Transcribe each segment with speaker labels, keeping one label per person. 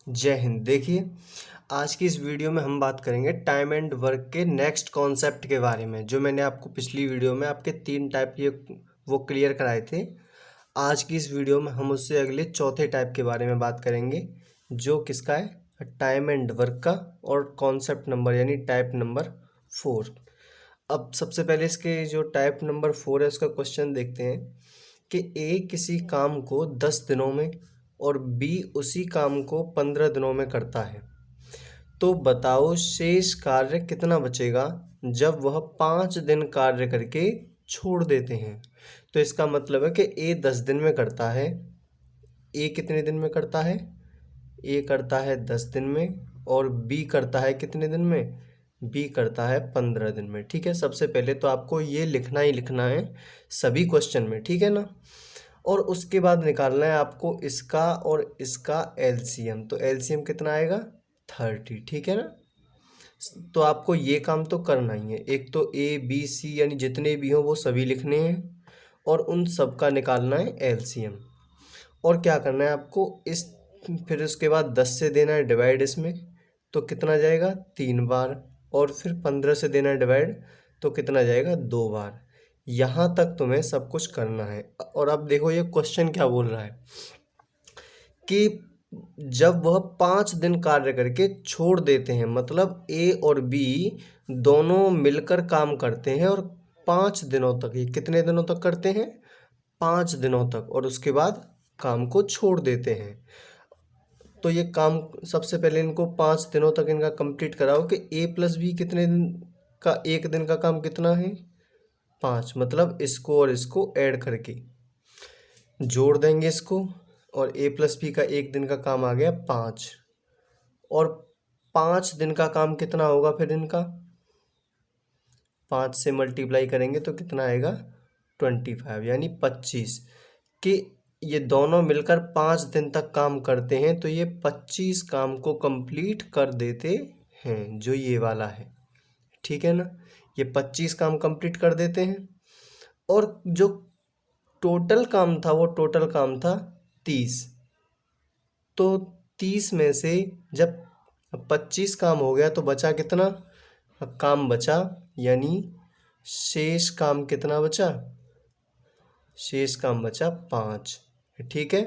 Speaker 1: जय हिंद। देखिए, आज की इस वीडियो में हम बात करेंगे टाइम एंड वर्क के नेक्स्ट कॉन्सेप्ट के बारे में। जो मैंने आपको पिछली वीडियो में आपके 3 टाइप के वो क्लियर कराए थे। आज की इस वीडियो में हम उससे अगले चौथे टाइप के बारे में बात करेंगे, जो किसका है, टाइम एंड वर्क का, और कॉन्सेप्ट नंबर यानी टाइप नंबर 4। अब सबसे पहले इसके जो टाइप नंबर 4 है उसका क्वेश्चन देखते हैं कि ए किसी काम को 10 दिनों में और बी उसी काम को 15 दिनों में करता है, तो बताओ शेष कार्य कितना बचेगा जब वह 5 दिन कार्य करके छोड़ देते हैं। तो इसका मतलब है कि ए 10 दिन में करता है। ए कितने दिन में करता है? ए करता है 10 दिन में, और बी करता है कितने दिन में? बी करता है 15 दिन में। ठीक है, सबसे पहले तो आपको ये लिखना ही लिखना है सभी क्वेश्चन में, ठीक है ना। और उसके बाद निकालना है आपको इसका और इसका एलसीएम। तो एलसीएम कितना आएगा? 30, ठीक है ना। तो आपको ये काम तो करना ही है। एक तो ए बी सी यानी जितने भी हों वो सभी लिखने हैं, और उन सब का निकालना है एलसीएम। और क्या करना है आपको, इस फिर उसके बाद 10 से देना है डिवाइड इसमें, तो कितना जाएगा? 3 बार। और फिर 15 से देना है डिवाइड, तो कितना जाएगा? 2 बार। यहाँ तक तुम्हें सब कुछ करना है। और अब देखो ये क्वेश्चन क्या बोल रहा है कि जब वह 5 दिन कार्य करके छोड़ देते हैं, मतलब ए और बी दोनों मिलकर काम करते हैं और 5 दिनों तक, ये कितने दिनों तक करते हैं? 5 दिनों तक, और उसके बाद काम को छोड़ देते हैं। तो ये काम सबसे पहले इनको 5 दिनों तक इनका कंप्लीट कराओ कि ए प्लस बी कितने दिन का, एक दिन का काम कितना है? 5। मतलब इसको और इसको ऐड करके जोड़ देंगे इसको, और ए प्लस बी का एक दिन का काम आ गया 5। और 5 दिन का काम कितना होगा फिर इनका? 5 से मल्टीप्लाई करेंगे तो कितना आएगा? 25 यानी 25। कि ये दोनों मिलकर 5 दिन तक काम करते हैं, तो ये 25 काम को कंप्लीट कर देते हैं, जो ये वाला है, ठीक है ना। ये 25 काम कंप्लीट कर देते हैं, और जो टोटल काम था वो टोटल काम था 30। तो 30 में से जब 25 काम हो गया तो बचा कितना काम? बचा यानी शेष काम कितना बचा? शेष काम बचा 5, ठीक है।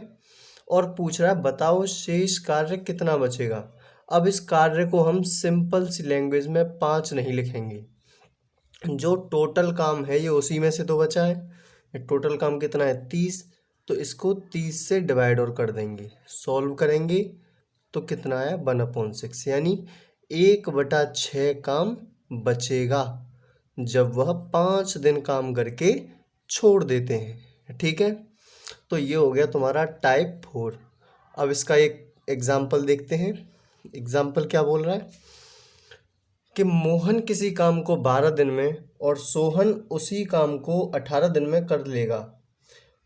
Speaker 1: और पूछ रहा है बताओ शेष कार्य कितना बचेगा। अब इस कार्य को हम सिंपल सी लैंग्वेज में 5 नहीं लिखेंगे। जो टोटल काम है ये उसी में से तो बचा है। ये टोटल काम कितना है? 30। तो इसको 30 से डिवाइड और कर देंगे, सॉल्व करेंगे तो कितना आया? 1/6, यानी 1/6 काम बचेगा जब वह 5 दिन काम करके छोड़ देते हैं, ठीक है। तो ये हो गया तुम्हारा टाइप 4। अब इसका एक एग्जाम्पल देखते हैं। एग्जाम्पल क्या बोल रहा है कि मोहन किसी काम को 12 दिन में और सोहन उसी काम को 18 दिन में कर लेगा।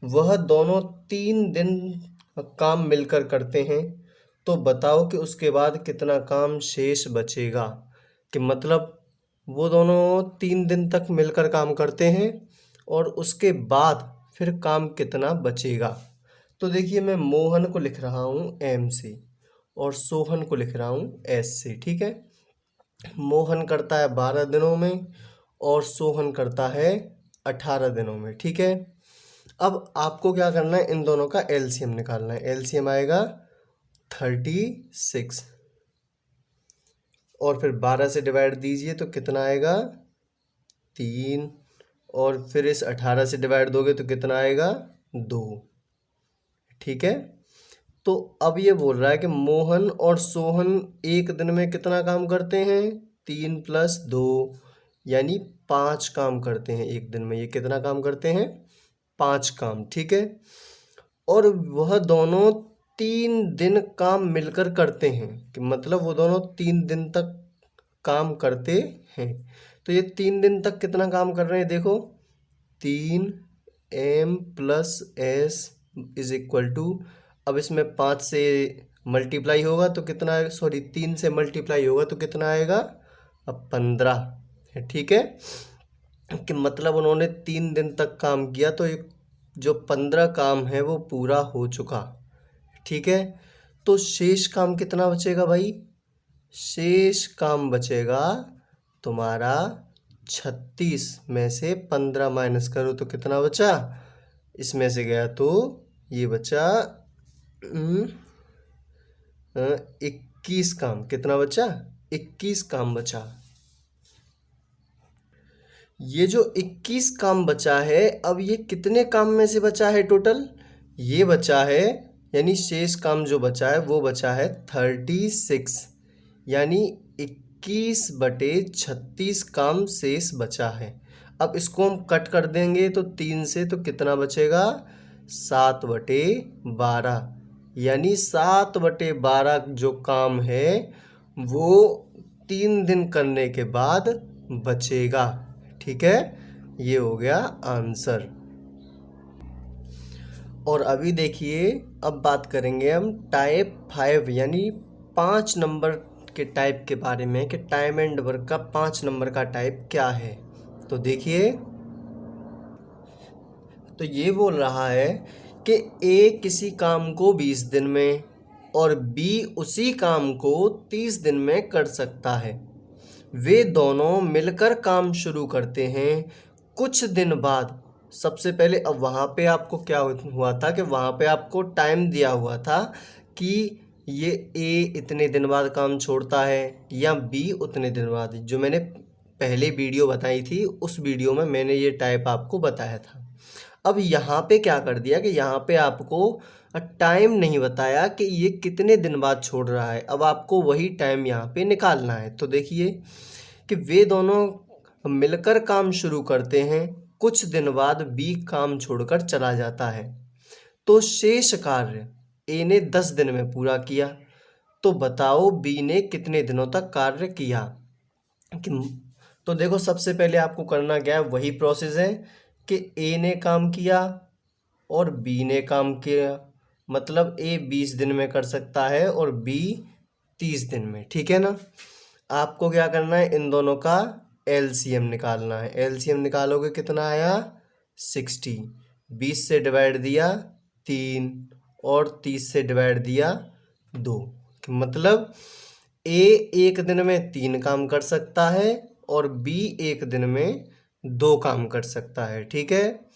Speaker 1: वह दोनों 3 दिन काम मिलकर करते हैं, तो बताओ कि उसके बाद कितना काम शेष बचेगा। कि मतलब वो दोनों 3 दिन तक मिलकर काम करते हैं और उसके बाद फिर काम कितना बचेगा। तो देखिए, मैं मोहन को लिख रहा हूँ एम से और सोहन को लिख रहा हूँ एस से, ठीक है। मोहन करता है 12 दिनों में और सोहन करता है 18 दिनों में, ठीक है। अब आपको क्या करना है, इन दोनों का एलसीएम निकालना है। एलसीएम आएगा 36, और फिर 12 से डिवाइड दीजिए तो कितना आएगा? 3, और फिर इस 18 से डिवाइड दोगे तो कितना आएगा? 2, ठीक है। तो अब ये बोल रहा है कि मोहन और सोहन एक दिन में कितना काम करते हैं? 3 + 2 यानी 5 काम करते हैं एक दिन में। ये कितना काम करते हैं? 5 काम, ठीक है। और वह दोनों 3 दिन काम मिलकर करते हैं, कि मतलब वो दोनों 3 दिन तक काम करते हैं। तो ये 3 दिन तक कितना काम कर रहे हैं? देखो, 3m + s = अब इसमें 5 से मल्टीप्लाई होगा तो कितना आएगा? सॉरी, 3 से मल्टीप्लाई होगा तो कितना आएगा? अब 15, ठीक है। कि मतलब उन्होंने 3 दिन तक काम किया, तो जो 15 काम है वो पूरा हो चुका, ठीक है। तो शेष काम कितना बचेगा भाई? शेष काम बचेगा तुम्हारा 36 में से 15 माइनस करो तो कितना बचा? इसमें से गया तो ये बचा 21 काम। कितना बचा? 21 काम बचा। ये जो 21 काम बचा है, अब ये कितने काम में से बचा है टोटल? ये बचा है, यानी शेष काम जो बचा है वो बचा है 36, यानी 21/36 काम शेष बचा है। अब इसको हम कट कर देंगे तो 3 से, तो कितना बचेगा? 7/12, यानी 7/12 जो काम है वो 3 दिन करने के बाद बचेगा। ठीक है, ये हो गया आंसर। और अभी देखिए, अब बात करेंगे हम टाइप 5 यानी 5 नंबर के टाइप के बारे में कि टाइम एंड वर्क का 5 नंबर का टाइप क्या है। तो देखिए, तो ये बोल रहा है कि ए किसी काम को 20 दिन में और बी उसी काम को 30 दिन में कर सकता है। वे दोनों मिलकर काम शुरू करते हैं। कुछ दिन बाद, सबसे पहले अब वहाँ पे आपको क्या हुआ था कि वहाँ पे आपको टाइम दिया हुआ था कि ये ए इतने दिन बाद काम छोड़ता है या बी उतने दिन बाद। जो मैंने पहले वीडियो बताई थी उस वीडियो में मैंने ये टाइप आपको बताया था। अब यहाँ पे क्या कर दिया कि यहाँ पे आपको टाइम नहीं बताया कि ये कितने दिन बाद छोड़ रहा है। अब आपको वही टाइम यहाँ पे निकालना है। तो देखिए कि वे दोनों मिलकर काम शुरू करते हैं। कुछ दिन बाद बी काम छोड़कर चला जाता है, तो शेष कार्य ए ने 10 दिन में पूरा किया। तो बताओ बी ने कितने दिनों तक कार्य किया? तो देखो, सबसे पहले आपको करना क्या है, वही प्रोसेस है कि ए ने काम किया और बी ने काम किया। मतलब ए 20 दिन में कर सकता है और बी 30 दिन में। ठीक है ना? आपको क्या करना है, इन दोनों का एलसीएम निकालना है। एलसीएम निकालोगे कितना आया? 60। 20 से डिवाइड दिया 3 और 30 से डिवाइड दिया 2। मतलब ए एक दिन में 3 काम कर सकता है और बी एक दिन में 2 काम कर सकता है। ठीक है?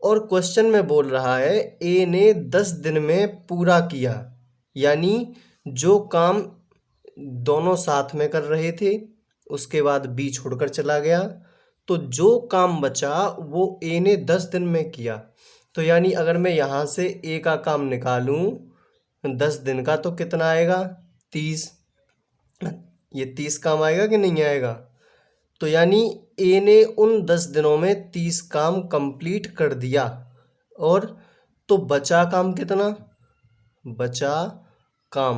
Speaker 1: और क्वेश्चन में बोल रहा है ए ने 10 दिन में पूरा किया, यानी जो काम दोनों साथ में कर रहे थे उसके बाद बी छोड़कर चला गया, तो जो काम बचा वो ए ने 10 दिन में किया। तो यानी अगर मैं यहाँ से ए का काम निकालूं 10 दिन का तो कितना आएगा? 30। ये 30 काम आएगा कि नहीं आएगा? तो यानी ए ने उन 10 दिनों में 30 काम कंप्लीट कर दिया। और तो बचा काम कितना? बचा काम,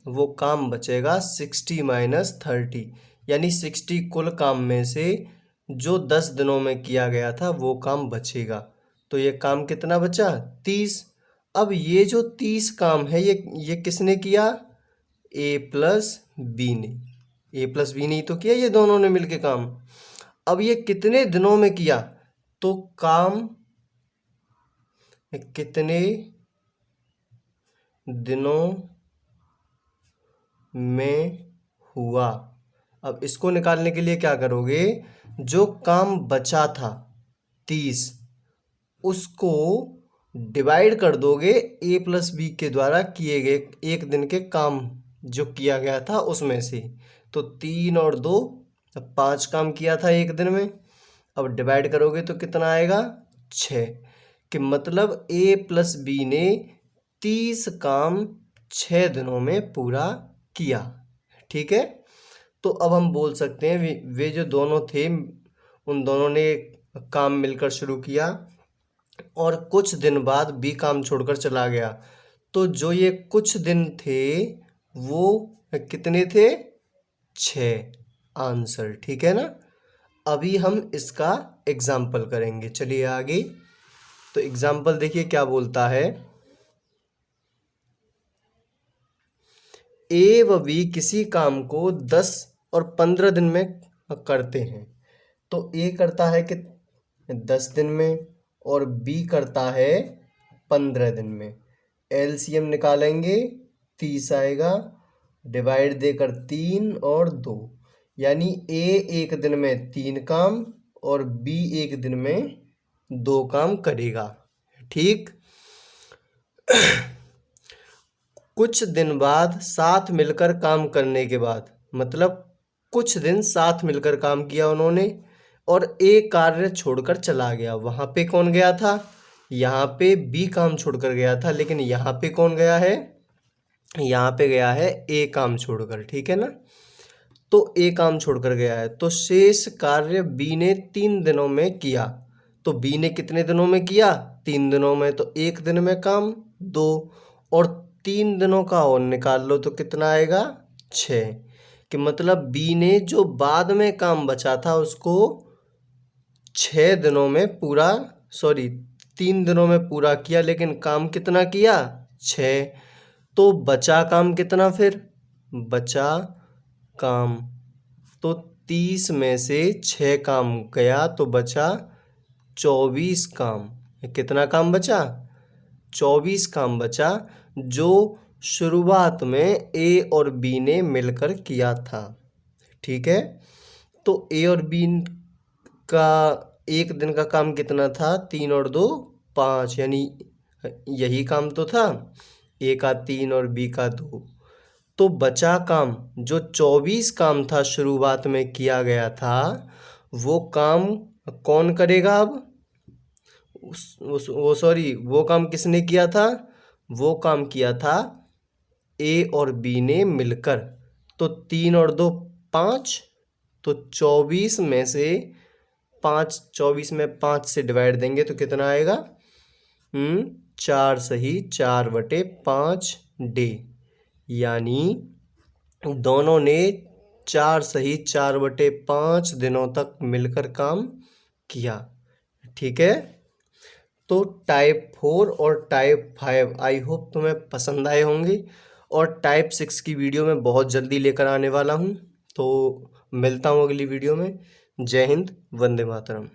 Speaker 1: वो काम बचेगा 60 माइनस 30, यानी 60 कुल काम में से जो 10 दिनों में किया गया था वो काम बचेगा। तो ये काम कितना बचा? 30। अब ये जो 30 काम है ये किसने किया? ए प्लस बी ने। ए प्लस बी ने तो किया, ये दोनों ने मिलके काम। अब ये कितने दिनों में किया? तो काम कितने दिनों में हुआ। अब इसको निकालने के लिए क्या करोगे, जो काम बचा था 30 उसको डिवाइड कर दोगे ए प्लस बी के द्वारा किए गए एक दिन के काम जो किया गया था उसमें से। तो 3 और 2 5 काम किया था एक दिन में। अब डिवाइड करोगे तो कितना आएगा? 6। कि मतलब ए प्लस बी ने 30 काम 6 दिनों में पूरा किया। ठीक है? तो अब हम बोल सकते हैं वे जो दोनों थे उन दोनों ने काम मिलकर शुरू किया और कुछ दिन बाद बी काम छोड़कर चला गया। तो जो ये कुछ दिन थे वो कितने थे? 6। आंसर। ठीक है ना? अभी हम इसका एग्जाम्पल करेंगे। चलिए आगे। तो एग्जाम्पल देखिए क्या बोलता है। ए व बी किसी काम को 10 और 15 दिन में करते हैं। तो ए करता है कि 10 दिन में और बी करता है 15 दिन में। एलसीएम निकालेंगे 30 आएगा, डिवाइड देकर 3 और 2, यानी ए एक दिन में 3 काम और बी एक दिन में 2 काम करेगा। ठीक। कुछ दिन बाद साथ मिलकर काम करने के बाद, मतलब कुछ दिन साथ मिलकर काम किया उन्होंने और एक कार्य छोड़कर चला गया। वहां पे कौन गया था? यहाँ पे बी काम छोड़कर गया था, लेकिन यहाँ पे कौन गया है? यहाँ पे गया है ए काम छोड़कर। ठीक है ना? तो ए काम छोड़कर गया है, तो शेष कार्य बी ने 3 दिनों में किया। तो बी ने कितने दिनों में किया? 3 दिनों में। तो एक दिन में काम 2 और 3 दिनों का और निकाल लो तो कितना आएगा? 6। कि मतलब बी ने जो बाद में काम बचा था उसको 6 दिनों में पूरा, 3 दिनों में पूरा किया, लेकिन काम कितना किया? 6। तो बचा काम कितना फिर? बचा काम तो 30 में से 6 काम गया तो बचा 24 काम। कितना काम बचा? 24 काम बचा, जो शुरुआत में ए और बी ने मिलकर किया था। ठीक है। तो ए और बी का एक दिन का काम कितना था? 3 और 2 5, यानी यही काम तो था, ए का 3 और बी का 2। तो बचा काम जो 24 काम था शुरुआत में किया गया था, वो काम कौन करेगा अब? वो काम किसने किया था? वो काम किया था ए और बी ने मिलकर। तो 3 और 2 5, तो 24 में से 5 से डिवाइड देंगे तो कितना आएगा? 4 सही 4/5 डे, यानी दोनों ने 4 सही 4/5 दिनों तक मिलकर काम किया। ठीक है। तो टाइप 4 और टाइप 5 आई होप तुम्हें पसंद आए होंगे, और टाइप 6 की वीडियो मैं बहुत जल्दी लेकर आने वाला हूँ। तो मिलता हूँ अगली वीडियो में। जय हिंद, वंदे मातरम।